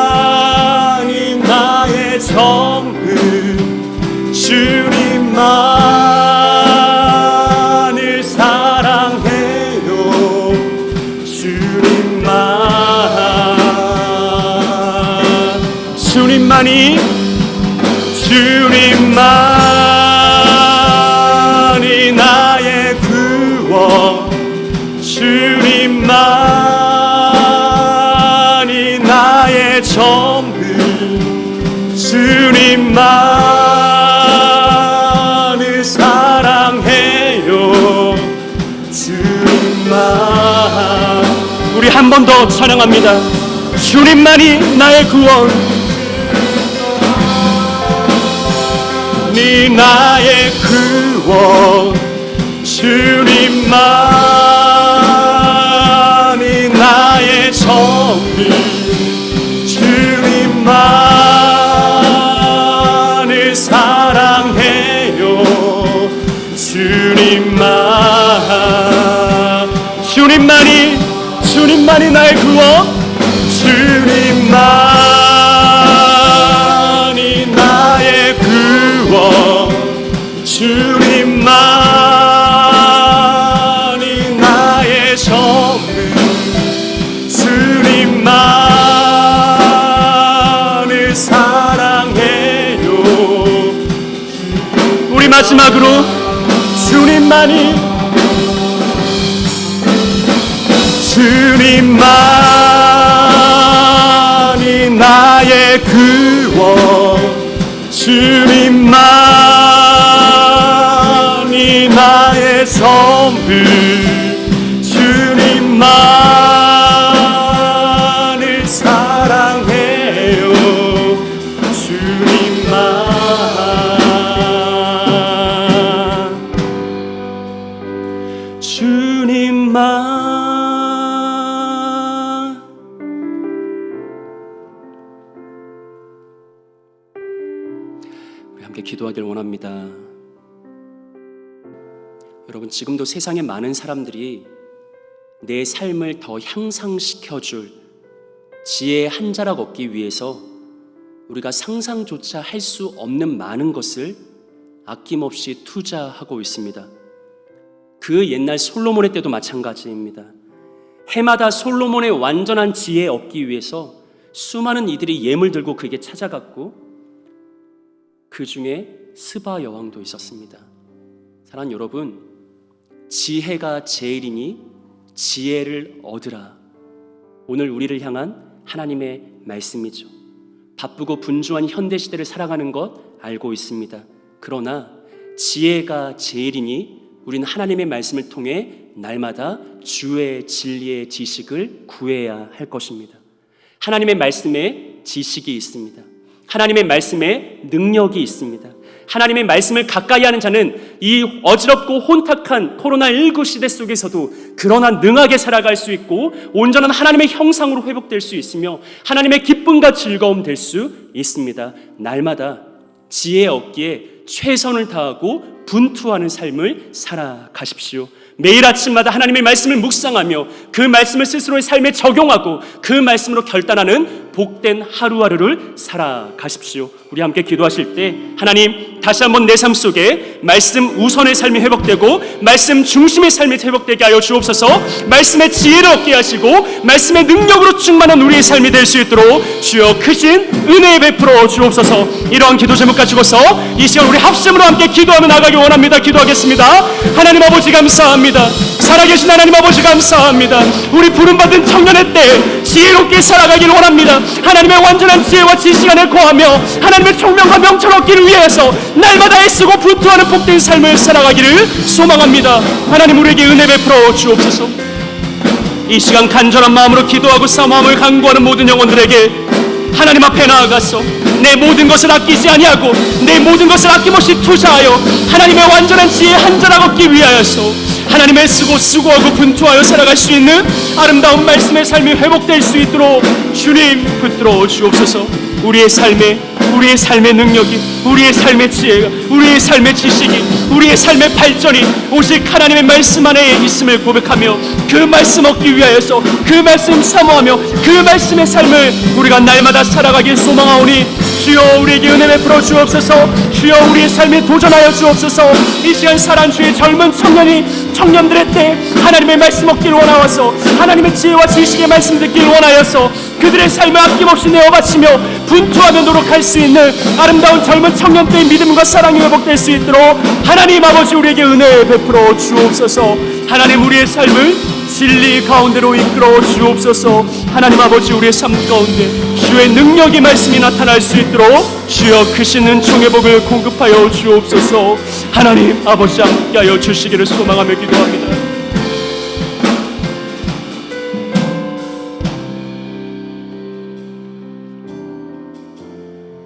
주님만이 나의 전부, 주님만을 사랑해요. 주님만이 나의 구원, 주님만이 나의 전부, 주님만을 사랑해요. 주님만. 우리 한 번 더 찬양합니다. 주님만이 나의 구원, 나의 구원, 주님만이 나의 전부, 주님만을 사랑해요. 주님만이 나의 구원, 주님만이 나의 구원, 주님만이 나의 전부, 주님만을 사랑해요. 우리 마지막으로 주님만이 나의 구원, 주님만이 나의 성 주님만을 사랑해요. 주님만 우리 함께 기도하길 원합니다. 여러분, 지금도 세상에 많은 사람들이 내 삶을 더 향상시켜줄 지혜의 한 자락 얻기 위해서 우리가 상상조차 할 수 없는 많은 것을 아낌없이 투자하고 있습니다. 그 옛날 솔로몬의 때도 마찬가지입니다. 해마다 솔로몬의 완전한 지혜 얻기 위해서 수많은 이들이 예물 들고 그에게 찾아갔고, 그 중에 스바 여왕도 있었습니다. 사랑하는 여러분, 지혜가 제일이니 지혜를 얻으라. 오늘 우리를 향한 하나님의 말씀이죠. 바쁘고 분주한 현대시대를 살아가는 것 알고 있습니다. 그러나 지혜가 제일이니 우리는 하나님의 말씀을 통해 날마다 주의 진리의 지식을 구해야 할 것입니다. 하나님의 말씀에 지식이 있습니다. 하나님의 말씀에 능력이 있습니다. 하나님의 말씀을 가까이 하는 자는 이 어지럽고 혼탁한 코로나19 시대 속에서도 그러나 능하게 살아갈 수 있고 온전한 하나님의 형상으로 회복될 수 있으며 하나님의 기쁨과 즐거움 될 수 있습니다. 날마다 지혜 얻기에 최선을 다하고 분투하는 삶을 살아가십시오. 매일 아침마다 하나님의 말씀을 묵상하며 그 말씀을 스스로의 삶에 적용하고 그 말씀으로 결단하는 복된 하루하루를 살아가십시오. 우리 함께 기도하실 때 하나님, 다시 한번 내 삶 속에 말씀 우선의 삶이 회복되고 말씀 중심의 삶이 회복되게 하여 주옵소서. 말씀의 지혜를 얻게 하시고 말씀의 능력으로 충만한 우리의 삶이 될 수 있도록 주여 크신 은혜 베풀어 주옵소서. 이러한 기도 제목 가지고서 이 시간 우리 합심으로 함께 기도하며 나가기 원합니다. 기도하겠습니다. 하나님 아버지 감사합니다. 살아계신 하나님 아버지 감사합니다. 우리 부름받은 청년의 때 지혜롭게 살아가길 원합니다. 하나님의 완전한 지혜와 지식 안에 거하며 하나님의 총명과 명철 얻기를 위해서 날마다 애쓰고 분투하는 복된 삶을 살아가기를 소망합니다. 하나님 우리에게 은혜 베풀어 주옵소서. 이 시간 간절한 마음으로 기도하고 사모함을 간구하는 모든 영혼들에게 하나님 앞에 나아가서 내 모든 것을 아끼지 아니하고 내 모든 것을 아낌없이 투자하여 하나님의 완전한 지혜 한 자락 얻기 위하여서 하나님의 수고하고 분투하여 살아갈 수 있는 아름다운 말씀의 삶이 회복될 수 있도록 주님 붙들어 주옵소서. 우리의 삶의 능력이, 우리의 삶의 지혜가, 우리의 삶의 지식이, 우리의 삶의 발전이 오직 하나님의 말씀 안에 있음을 고백하며 그 말씀 얻기 위하여서 그 말씀 사모하며 그 말씀의 삶을 우리가 날마다 살아가길 소망하오니 주여 우리에게 은혜 베풀어 주옵소서. 주여 우리의 삶에 도전하여 주옵소서. 이 시간 사랑주의 젊은 청년들의 때 하나님의 말씀 얻기를 원하여서 하나님의 지혜와 지식의 말씀 듣기를 원하여서 그들의 삶을 아낌없이 내어바치며 분투하며 노력할 수 있는 아름다운 젊은 청년 때의 믿음과 사랑이 회복될 수 있도록 하나님 아버지 우리에게 은혜 베풀어 주옵소서. 하나님 우리의 삶을 진리 가운데로 이끌어 주옵소서. 하나님 아버지 우리의 삶 가운데 주의 능력의 말씀이 나타날 수 있도록 주여 크신 은총의 복을 공급하여 주옵소서. 하나님 아버지 함께하여 주시기를 소망하며 기도합니다.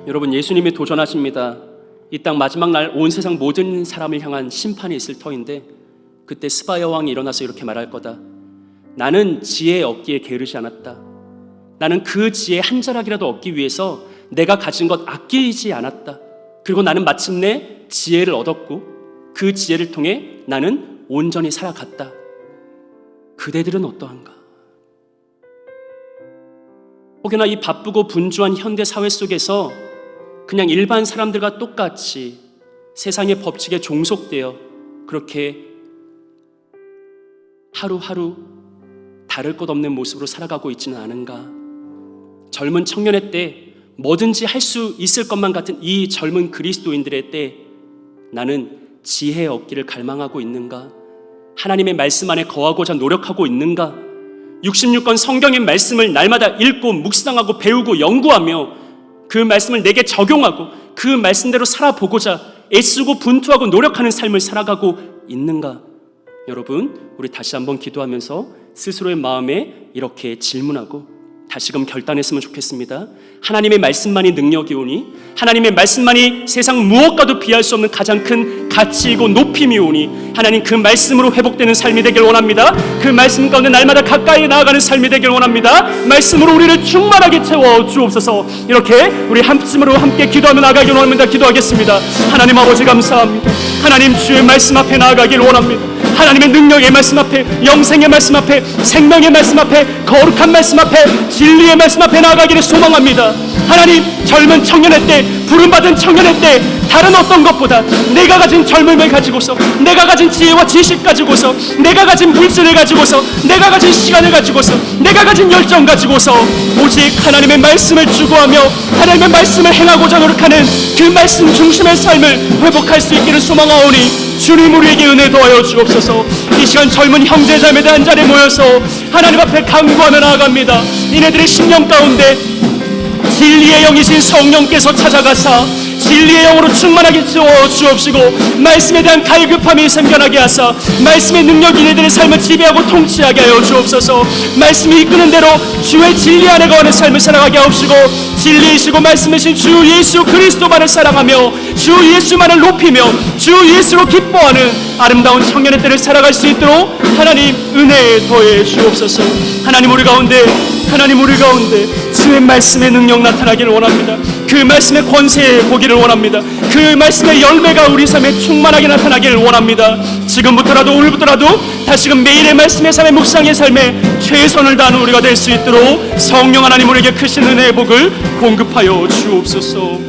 여러분, 예수님이 도전하십니다. 이 땅 마지막 날 온 세상 모든 사람을 향한 심판이 있을 터인데 그때 스바 여왕이 일어나서 이렇게 말할 거다. 나는 지혜 얻기에 게으르지 않았다. 나는 그 지혜 한 자락이라도 얻기 위해서 내가 가진 것 아끼지 않았다. 그리고 나는 마침내 지혜를 얻었고 그 지혜를 통해 나는 온전히 살아갔다. 그대들은 어떠한가? 혹여나 이 바쁘고 분주한 현대 사회 속에서 그냥 일반 사람들과 똑같이 세상의 법칙에 종속되어 그렇게 하루하루 다를 것 없는 모습으로 살아가고 있지는 않은가? 젊은 청년의 때 뭐든지 할 수 있을 것만 같은 이 젊은 그리스도인들의 때 나는 지혜 얻기를 갈망하고 있는가? 하나님의 말씀 안에 거하고자 노력하고 있는가? 66권 성경의 말씀을 날마다 읽고 묵상하고 배우고 연구하며 그 말씀을 내게 적용하고 그 말씀대로 살아보고자 애쓰고 분투하고 노력하는 삶을 살아가고 있는가? 여러분, 우리 다시 한번 기도하면서 스스로의 마음에 이렇게 질문하고 다시금 결단했으면 좋겠습니다. 하나님의 말씀만이 능력이 오니, 하나님의 말씀만이 세상 무엇과도 비할 수 없는 가장 큰 가치이고 높임이 오니, 하나님 그 말씀으로 회복되는 삶이 되길 원합니다. 그 말씀 가운데 날마다 가까이 나아가는 삶이 되길 원합니다. 말씀으로 우리를 충만하게 채워 주옵소서. 이렇게 우리 한심으로 함께 기도하며 나아가길 원합니다. 기도하겠습니다. 하나님 아버지 감사합니다. 하나님 주의 말씀 앞에 나아가길 원합니다. 하나님의 능력의 말씀 앞에, 영생의 말씀 앞에, 생명의 말씀 앞에, 거룩한 말씀 앞에, 진리의 말씀 앞에 나아가기를 소망합니다. 하나님, 젊은 청년의 때, 부름받은 청년의 때 다른 어떤 것보다 내가 가진 젊음을 가지고서, 내가 가진 지혜와 지식 가지고서, 내가 가진 물질을 가지고서, 내가 가진 시간을 가지고서, 내가 가진 열정 가지고서 오직 하나님의 말씀을 추구하며 하나님의 말씀을 행하고자 노력하는 그 말씀 중심의 삶을 회복할 수 있기를 소망하오니 주님 우리에게 은혜 더하여 주옵소서. 이 시간 젊은 형제자매들 한 자리에 모여서 하나님 앞에 간구하며 나아갑니다. 이네들의 심령 가운데 진리의 영이신 성령께서 찾아가사 진리의 영으로 충만하게 채워 주옵시고, 말씀에 대한 갈급함이 생겨나게 하사 말씀의 능력이 이네들의 삶을 지배하고 통치하게 하여 주옵소서. 말씀이 이끄는 대로 주의 진리 안에 거하는 삶을 살아가게 하옵시고, 진리이시고 말씀이신 주 예수 그리스도만을 사랑하며 주 예수만을 높이며 주 예수로 기뻐하는 아름다운 청년의 때를 살아갈 수 있도록 하나님 은혜에 더해 주옵소서. 하나님 우리 가운데 주의 말씀의 능력 나타나기를 원합니다. 그 말씀의 권세에 보기를 원합니다. 그 말씀의 열매가 우리 삶에 충만하게 나타나기를 원합니다. 지금부터라도 오늘부터라도 다시금 매일의 말씀의 삶의 묵상의 삶에 최선을 다하는 우리가 될 수 있도록 성령 하나님 우리에게 크신 은혜의 복을 공급하여 주옵소서.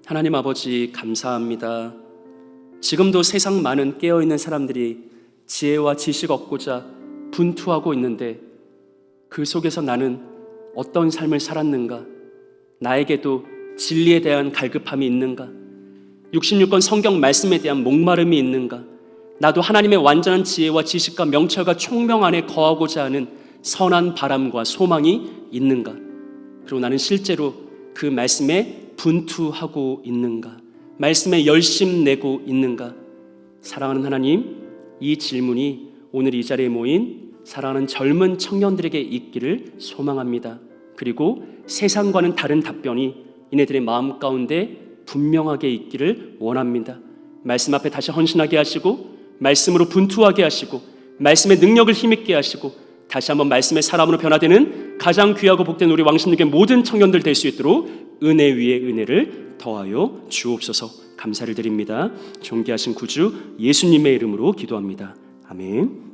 하나님 아버지 감사합니다. 지금도 세상 많은 깨어있는 사람들이 지혜와 지식 얻고자 분투하고 있는데 그 속에서 나는 어떤 삶을 살았는가? 나에게도 진리에 대한 갈급함이 있는가? 66권 성경 말씀에 대한 목마름이 있는가? 나도 하나님의 완전한 지혜와 지식과 명철과 총명 안에 거하고자 하는 선한 바람과 소망이 있는가? 그리고 나는 실제로 그 말씀에 분투하고 있는가? 말씀에 열심 내고 있는가? 사랑하는 하나님, 이 질문이 오늘 이 자리에 모인 사랑하는 젊은 청년들에게 있기를 소망합니다. 그리고 세상과는 다른 답변이 이네들의 마음 가운데 분명하게 있기를 원합니다. 말씀 앞에 다시 헌신하게 하시고, 말씀으로 분투하게 하시고, 말씀의 능력을 힘있게 하시고, 다시 한번 말씀의 사람으로 변화되는 가장 귀하고 복된 우리 왕신님께 모든 청년들 될 수 있도록 은혜 위에 은혜를 더하여 주옵소서. 감사를 드립니다. 존귀하신 구주 예수님의 이름으로 기도합니다. 아멘.